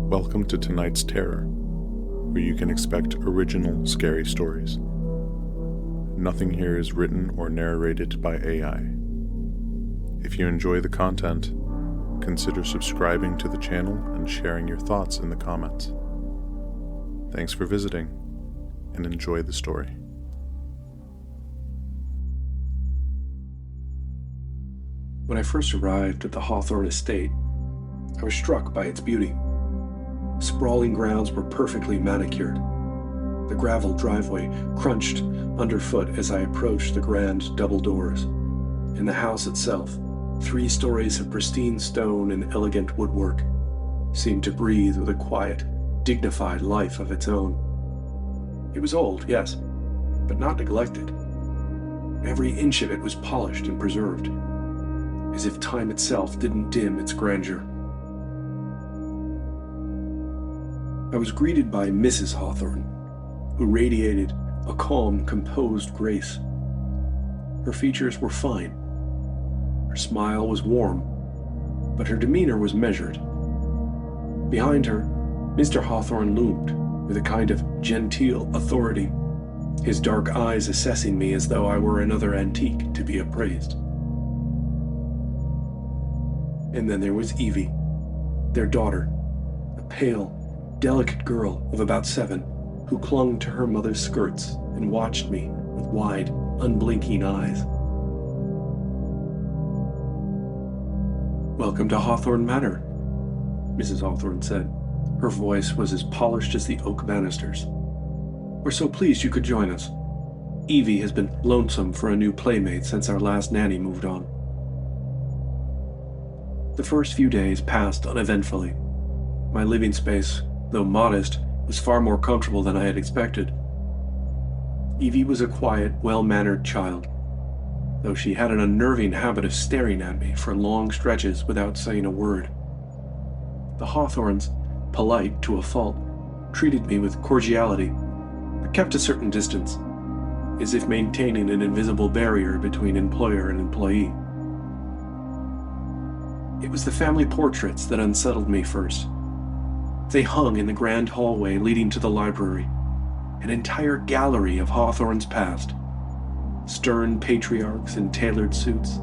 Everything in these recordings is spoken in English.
Welcome to tonight's Terror, where you can expect original scary stories. Nothing here is written or narrated by AI. If you enjoy the content, consider subscribing to the channel and sharing your thoughts in the comments. Thanks for visiting, and enjoy the story. When I first arrived at the Hawthorne estate, I was struck by its beauty. Sprawling grounds were perfectly manicured. The gravel driveway crunched underfoot as I approached the grand double doors. In the house itself, 3 stories of pristine stone and elegant woodwork seemed to breathe with a quiet, dignified life of its own. It was old, yes, but not neglected. Every inch of it was polished and preserved, as if time itself didn't dim its grandeur. I was greeted by Mrs. Hawthorne, who radiated a calm, composed grace. Her features were fine. Her smile was warm, but her demeanor was measured. Behind her, Mr. Hawthorne loomed with a kind of genteel authority, his dark eyes assessing me as though I were another antique to be appraised. And then there was Evie, their daughter, a pale, delicate girl of about 7 who clung to her mother's skirts and watched me with wide, unblinking eyes. "Welcome to Hawthorne Manor," Mrs. Hawthorne said. Her voice was as polished as the oak banisters. "We're so pleased you could join us. Evie has been lonesome for a new playmate since our last nanny moved on." The first few days passed uneventfully. My living space, though modest, was far more comfortable than I had expected. Evie was a quiet, well-mannered child, though she had an unnerving habit of staring at me for long stretches without saying a word. The Hawthornes, polite to a fault, treated me with cordiality, but kept a certain distance, as if maintaining an invisible barrier between employer and employee. It was the family portraits that unsettled me first. They hung in the grand hallway leading to the library, an entire gallery of Hawthorne's past. Stern patriarchs in tailored suits,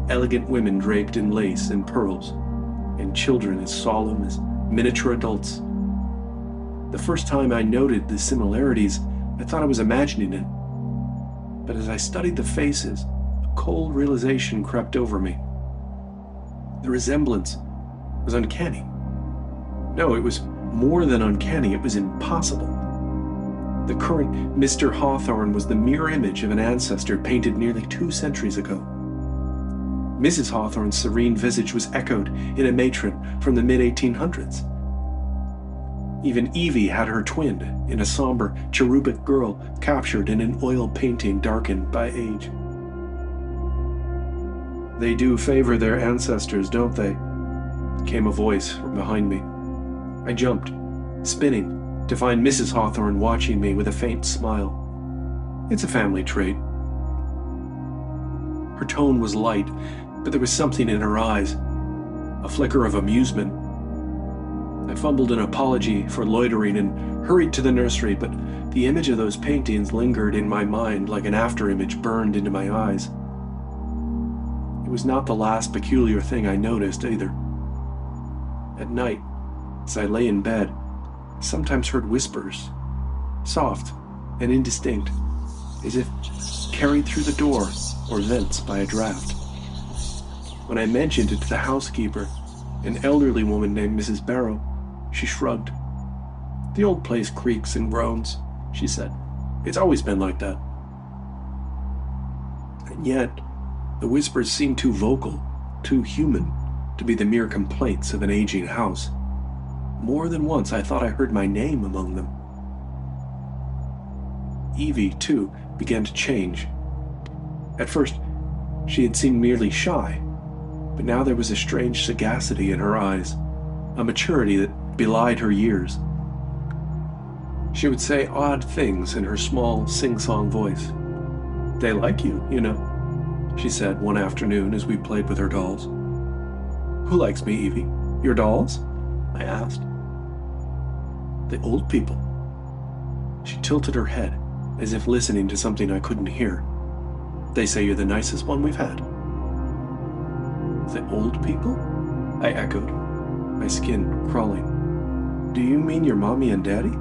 elegant women draped in lace and pearls, and children as solemn as miniature adults. The first time I noted the similarities, I thought I was imagining it. But as I studied the faces, a cold realization crept over me. The resemblance was uncanny. No, it was more than uncanny, it was impossible. The current Mr. Hawthorne was the mirror image of an ancestor painted nearly 2 centuries ago. Mrs. Hawthorne's serene visage was echoed in a matron from the mid-1800s. Even Evie had her twin in a somber, cherubic girl captured in an oil painting darkened by age. "They do favor their ancestors, don't they?" came a voice from behind me. I jumped, spinning, to find Mrs. Hawthorne watching me with a faint smile. "It's a family trait." Her tone was light, but there was something in her eyes, a flicker of amusement. I fumbled an apology for loitering and hurried to the nursery, but the image of those paintings lingered in my mind like an afterimage burned into my eyes. It was not the last peculiar thing I noticed either. At night, as I lay in bed, I sometimes heard whispers, soft and indistinct, as if carried through the door or vents by a draft. When I mentioned it to the housekeeper, an elderly woman named Mrs. Barrow, she shrugged. "The old place creaks and groans," she said. "It's always been like that." And yet, the whispers seemed too vocal, too human, to be the mere complaints of an aging house. More than once I thought I heard my name among them. Evie, too, began to change. At first, she had seemed merely shy, but now there was a strange sagacity in her eyes, a maturity that belied her years. She would say odd things in her small, sing-song voice. "They like you, you know," she said one afternoon as we played with her dolls. "Who likes me, Evie? Your dolls?" I asked. The old people. She tilted her head, as if listening to something I couldn't hear. They say you're the nicest one we've had. The old people? I echoed, my skin crawling. Do you mean your mommy and daddy?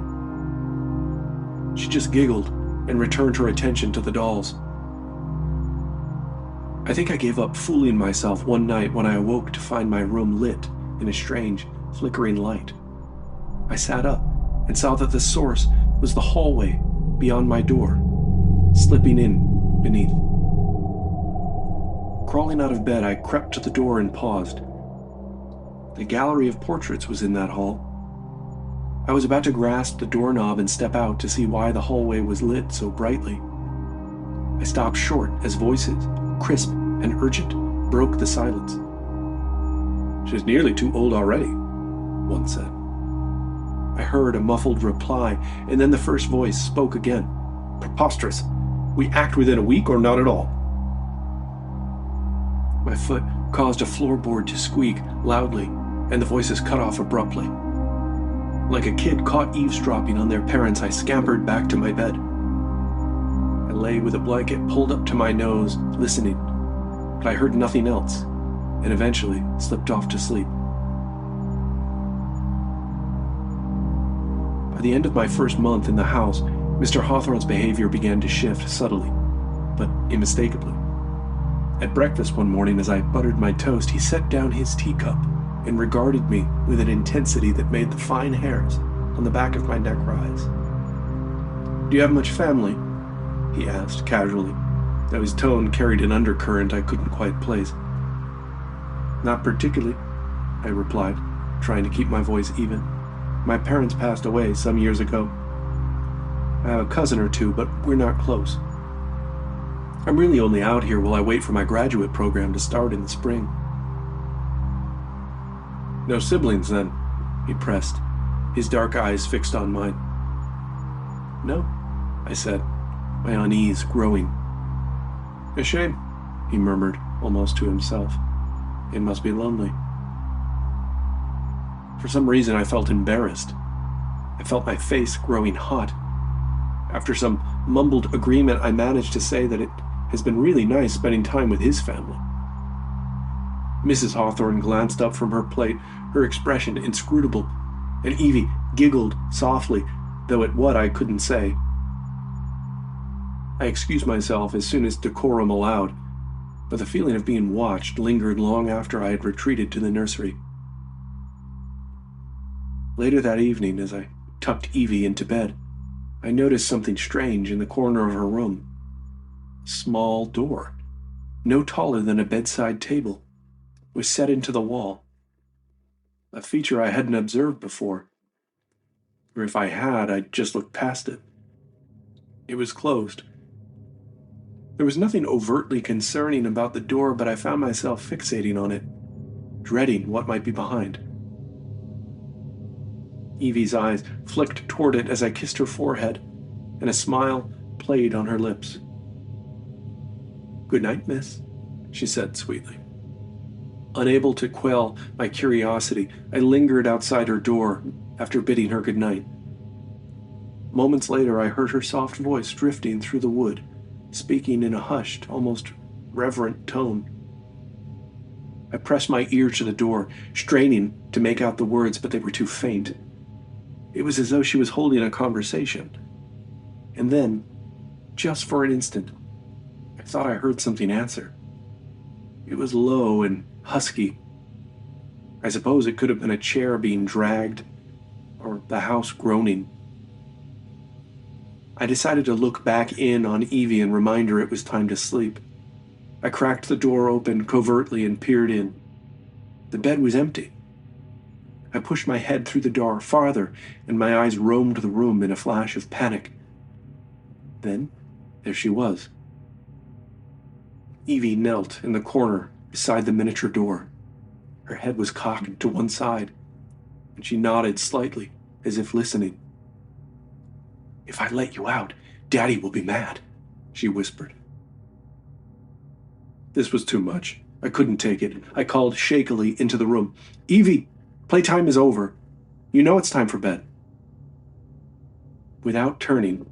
She just giggled and returned her attention to the dolls. I think I gave up fooling myself one night when I awoke to find my room lit in a strange, flickering light. I sat up and saw that the source was the hallway beyond my door, slipping in beneath. Crawling out of bed, I crept to the door and paused. The gallery of portraits was in that hall. I was about to grasp the doorknob and step out to see why the hallway was lit so brightly. I stopped short as voices, crisp and urgent, broke the silence. She's nearly too old already, one said. I heard a muffled reply, and then the first voice spoke again. Preposterous. We act within a week or not at all. My foot caused a floorboard to squeak loudly, and the voices cut off abruptly. Like a kid caught eavesdropping on their parents, I scampered back to my bed. I lay with a blanket pulled up to my nose, listening, but I heard nothing else, and eventually slipped off to sleep. By the end of my first month in the house, Mr. Hawthorne's behavior began to shift subtly, but unmistakably. At breakfast one morning, as I buttered my toast, he set down his teacup and regarded me with an intensity that made the fine hairs on the back of my neck rise. Do you have much family? He asked casually, though his tone carried an undercurrent I couldn't quite place. Not particularly, I replied, trying to keep my voice even. My parents passed away some years ago. I have a cousin or two, but we're not close. I'm really only out here while I wait for my graduate program to start in the spring. No siblings, then? He pressed, his dark eyes fixed on mine. No, I said, my unease growing. A shame, he murmured, almost to himself. It must be lonely. For some reason, I felt embarrassed. I felt my face growing hot. After some mumbled agreement, I managed to say that it has been really nice spending time with his family. Mrs. Hawthorne glanced up from her plate, her expression inscrutable, and Evie giggled softly, though at what I couldn't say. I excused myself as soon as decorum allowed, but the feeling of being watched lingered long after I had retreated to the nursery. Later that evening, as I tucked Evie into bed, I noticed something strange in the corner of her room. A small door, no taller than a bedside table, was set into the wall. A feature I hadn't observed before. Or if I had, I'd just looked past it. It was closed. There was nothing overtly concerning about the door, but I found myself fixating on it, dreading what might be behind. Evie's eyes flicked toward it as I kissed her forehead, and a smile played on her lips. "Good night, miss," she said sweetly. Unable to quell my curiosity, I lingered outside her door after bidding her good night. Moments later, I heard her soft voice drifting through the wood, speaking in a hushed, almost reverent tone. I pressed my ear to the door, straining to make out the words, but they were too faint. It was as though she was holding a conversation. And then, just for an instant, I thought I heard something answer. It was low and husky. I suppose it could have been a chair being dragged, or the house groaning. I decided to look back in on Evie and remind her it was time to sleep. I cracked the door open covertly and peered in. The bed was empty. I pushed my head through the door farther, and my eyes roamed the room in a flash of panic. Then, there she was. Evie knelt in the corner beside the miniature door. Her head was cocked to one side, and she nodded slightly, as if listening. "If I let you out, Daddy will be mad," she whispered. This was too much. I couldn't take it. I called shakily into the room. "Evie, playtime is over. You know it's time for bed." Without turning,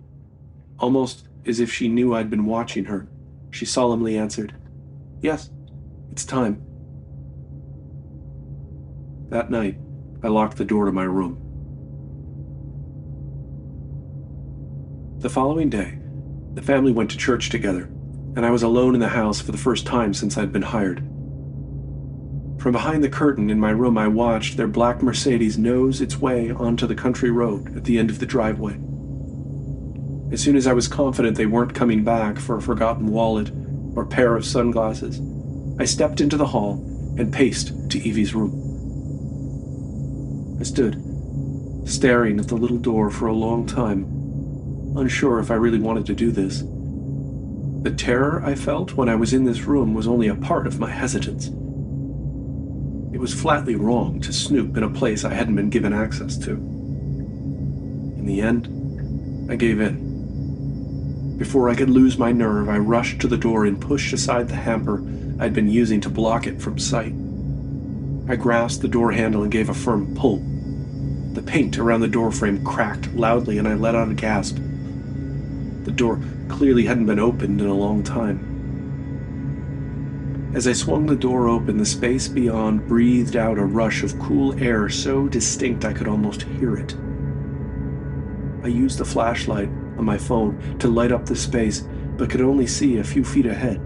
almost as if she knew I'd been watching her, she solemnly answered, "Yes, it's time." That night, I locked the door to my room. The following day, the family went to church together, and I was alone in the house for the first time since I'd been hired. From behind the curtain in my room, I watched their black Mercedes nose its way onto the country road at the end of the driveway. As soon as I was confident they weren't coming back for a forgotten wallet or pair of sunglasses, I stepped into the hall and paced to Evie's room. I stood, staring at the little door for a long time, unsure if I really wanted to do this. The terror I felt when I was in this room was only a part of my hesitance. It was flatly wrong to snoop in a place I hadn't been given access to. In the end, I gave in. Before I could lose my nerve, I rushed to the door and pushed aside the hamper I'd been using to block it from sight. I grasped the door handle and gave a firm pull. The paint around the doorframe cracked loudly and I let out a gasp. The door clearly hadn't been opened in a long time. As I swung the door open, the space beyond breathed out a rush of cool air so distinct I could almost hear it. I used the flashlight on my phone to light up the space, but could only see a few feet ahead.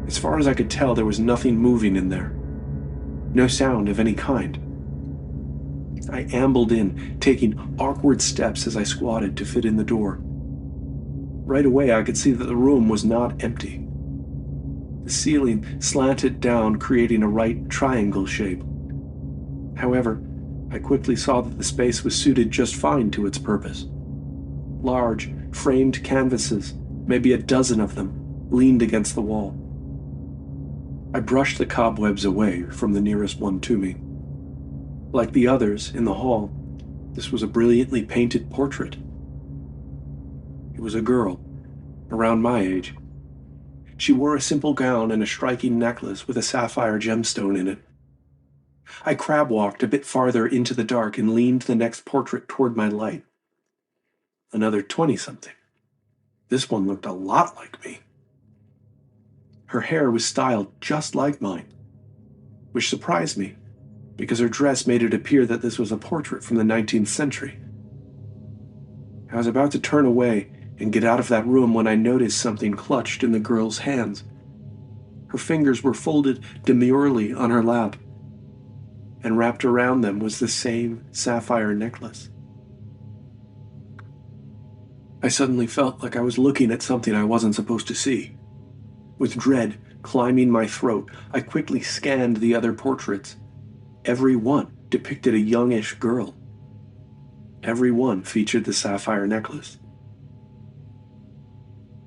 As far as I could tell, there was nothing moving in there. No sound of any kind. I ambled in, taking awkward steps as I squatted to fit in the door. Right away, I could see that the room was not empty. The ceiling slanted down, creating a right triangle shape. However, I quickly saw that the space was suited just fine to its purpose. Large, framed canvases, maybe a dozen of them, leaned against the wall. I brushed the cobwebs away from the nearest one to me. Like the others in the hall, this was a brilliantly painted portrait. It was a girl, around my age. She wore a simple gown and a striking necklace with a sapphire gemstone in it. I crab-walked a bit farther into the dark and leaned the next portrait toward my light. Another 20-something. This one looked a lot like me. Her hair was styled just like mine, which surprised me, because her dress made it appear that this was a portrait from the 19th century. I was about to turn away and get out of that room when I noticed something clutched in the girl's hands. Her fingers were folded demurely on her lap, and wrapped around them was the same sapphire necklace. I suddenly felt like I was looking at something I wasn't supposed to see. With dread climbing my throat, I quickly scanned the other portraits. Every one depicted a youngish girl. Every one featured the sapphire necklace.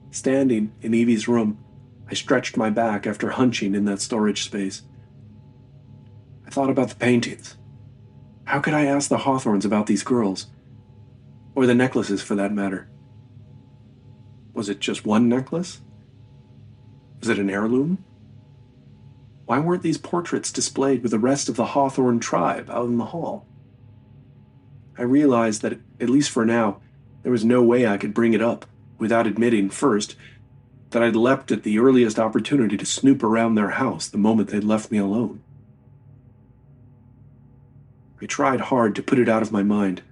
Standing in Evie's room, I stretched my back after hunching in that storage space. I thought about the paintings. How could I ask the Hawthornes about these girls? Or the necklaces, for that matter? Was it just one necklace? Was it an heirloom? Why weren't these portraits displayed with the rest of the Hawthorne tribe out in the hall? I realized that, at least for now, there was no way I could bring it up without admitting, first, that I'd leapt at the earliest opportunity to snoop around their house the moment they'd left me alone. I tried hard to put it out of my mind.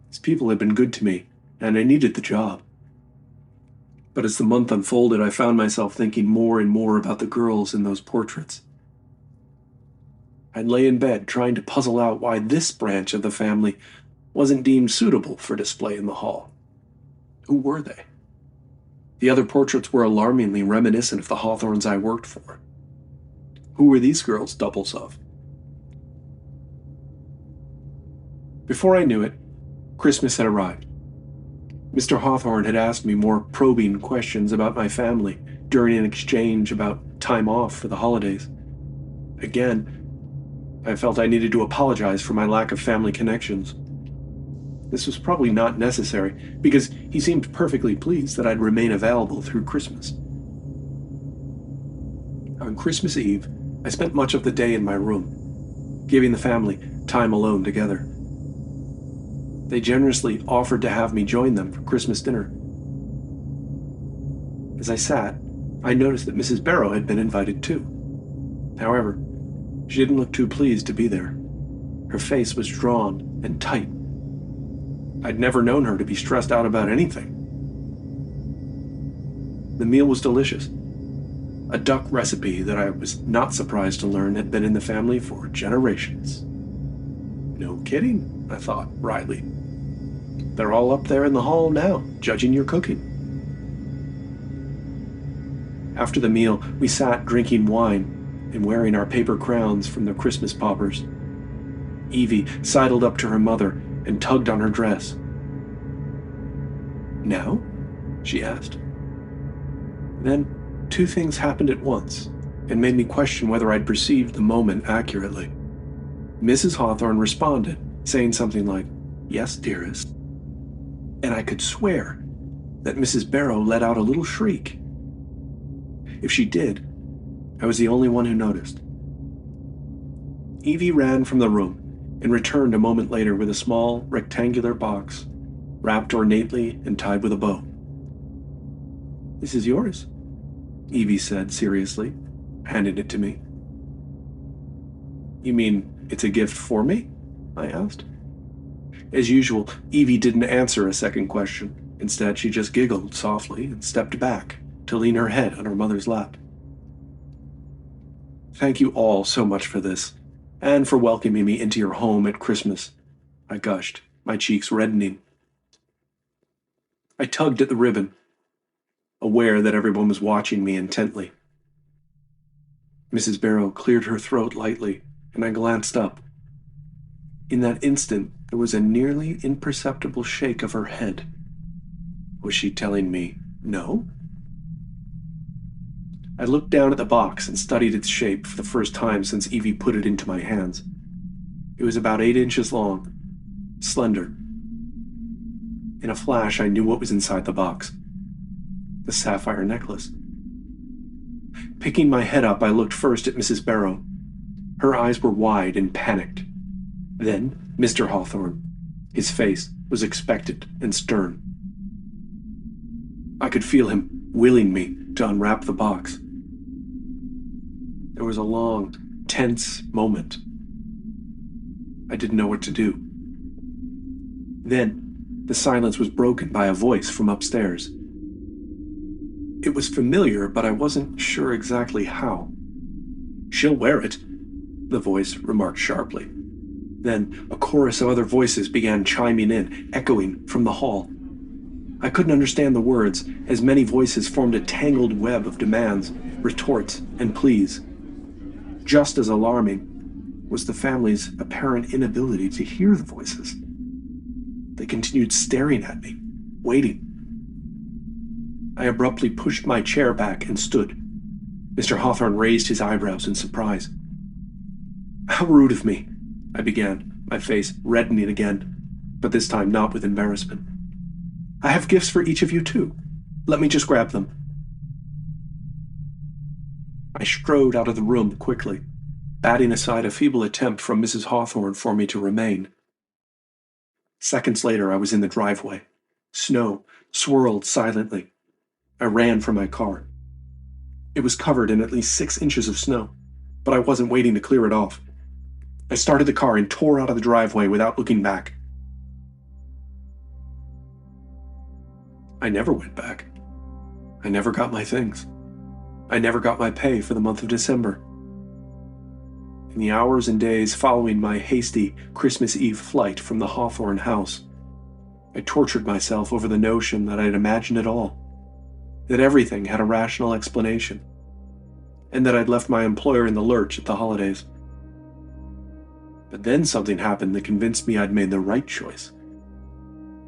These people had been good to me, and I needed the job. But as the month unfolded, I found myself thinking more and more about the girls in those portraits. I'd lay in bed trying to puzzle out why this branch of the family wasn't deemed suitable for display in the hall. Who were they? The other portraits were alarmingly reminiscent of the Hawthornes I worked for. Who were these girls doubles of? Before I knew it, Christmas had arrived. Mr. Hawthorne had asked me more probing questions about my family during an exchange about time off for the holidays. Again, I felt I needed to apologize for my lack of family connections. This was probably not necessary, because he seemed perfectly pleased that I'd remain available through Christmas. On Christmas Eve, I spent much of the day in my room, giving the family time alone together. They generously offered to have me join them for Christmas dinner. As I sat, I noticed that Mrs. Barrow had been invited too. However, she didn't look too pleased to be there. Her face was drawn and tight. I'd never known her to be stressed out about anything. The meal was delicious. A duck recipe that I was not surprised to learn had been in the family for generations. No kidding, I thought wryly. They're all up there in the hall now, judging your cooking. After the meal, we sat drinking wine and wearing our paper crowns from the Christmas poppers. Evie sidled up to her mother and tugged on her dress. "Now?" she asked. Then, two things happened at once and made me question whether I'd perceived the moment accurately. Mrs. Hawthorne responded, saying something like, "Yes, dearest." And I could swear that Mrs. Barrow let out a little shriek. If she did, I was the only one who noticed. Evie ran from the room and returned a moment later with a small, rectangular box, wrapped ornately and tied with a bow. "This is yours," Evie said seriously, handing it to me. "You mean it's a gift for me?" I asked. As usual, Evie didn't answer a second question. Instead, she just giggled softly and stepped back to lean her head on her mother's lap. "Thank you all so much for this, and for welcoming me into your home at Christmas," I gushed, my cheeks reddening. I tugged at the ribbon, aware that everyone was watching me intently. Mrs. Barrow cleared her throat lightly, and I glanced up. In that instant, there was a nearly imperceptible shake of her head. Was she telling me no? I looked down at the box and studied its shape for the first time since Evie put it into my hands. It was about 8 inches long, slender. In a flash, I knew what was inside the box. The sapphire necklace. Picking my head up, I looked first at Mrs. Barrow. Her eyes were wide and panicked. Then Mr. Hawthorne. His face was expectant and stern. I could feel him willing me to unwrap the box. There was a long, tense moment. I didn't know what to do. Then, the silence was broken by a voice from upstairs. It was familiar, but I wasn't sure exactly how. "She'll wear it," the voice remarked sharply. Then a chorus of other voices began chiming in, echoing from the hall. I couldn't understand the words, as many voices formed a tangled web of demands, retorts, and pleas. Just as alarming was the family's apparent inability to hear the voices. They continued staring at me, waiting. I abruptly pushed my chair back and stood. Mr. Hawthorne raised his eyebrows in surprise. "How rude of me," I began, my face reddening again, but this time not with embarrassment. "I have gifts for each of you too. Let me just grab them." I strode out of the room quickly, batting aside a feeble attempt from Mrs. Hawthorne for me to remain. Seconds later, I was in the driveway. Snow swirled silently. I ran for my car. It was covered in at least 6 inches of snow, but I wasn't waiting to clear it off. I started the car and tore out of the driveway without looking back. I never went back. I never got my things. I never got my pay for the month of December. In the hours and days following my hasty Christmas Eve flight from the Hawthorne house, I tortured myself over the notion that I'd imagined it all, that everything had a rational explanation, and that I'd left my employer in the lurch at the holidays. But then something happened that convinced me I'd made the right choice,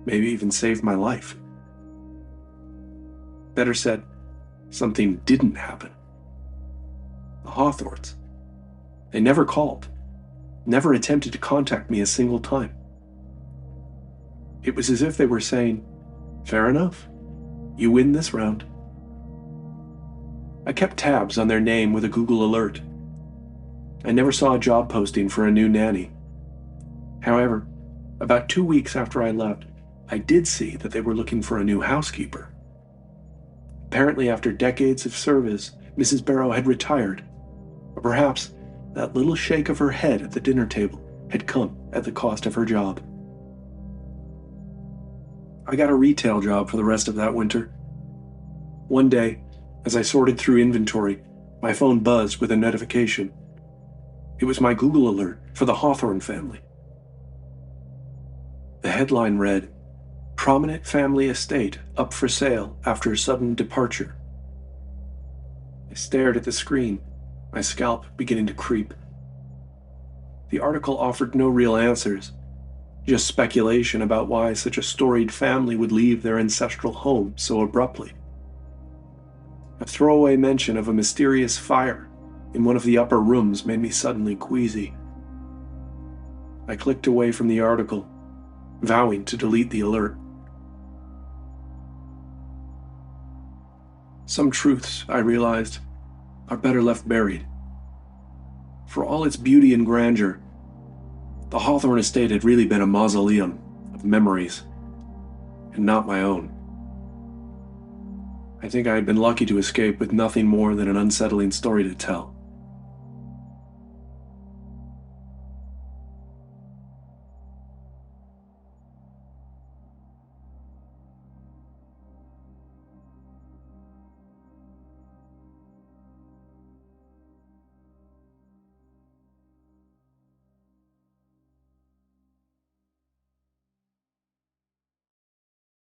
maybe even saved my life. Better said, something didn't happen. The Hawthornes. They never called, never attempted to contact me a single time. It was as if they were saying, "Fair enough, you win this round." I kept tabs on their name with a Google alert. I never saw a job posting for a new nanny. However, About 2 weeks after I left, I did see that they were looking for a new housekeeper. Apparently, after decades of service, Mrs. Barrow had retired. Or perhaps that little shake of her head at the dinner table had come at the cost of her job. I got a retail job for the rest of that winter. One day, as I sorted through inventory, my phone buzzed with a notification. It was my Google alert for the Hawthorne family. The headline read, "Prominent family estate up for sale after sudden departure." I stared at the screen, my scalp beginning to creep. The article offered no real answers, just speculation about why such a storied family would leave their ancestral home so abruptly. A throwaway mention of a mysterious fire in one of the upper rooms made me suddenly queasy. I clicked away from the article, vowing to delete the alert. Some truths, I realized, are better left buried. For all its beauty and grandeur, the Hawthorne estate had really been a mausoleum of memories, and not my own. I think I had been lucky to escape with nothing more than an unsettling story to tell.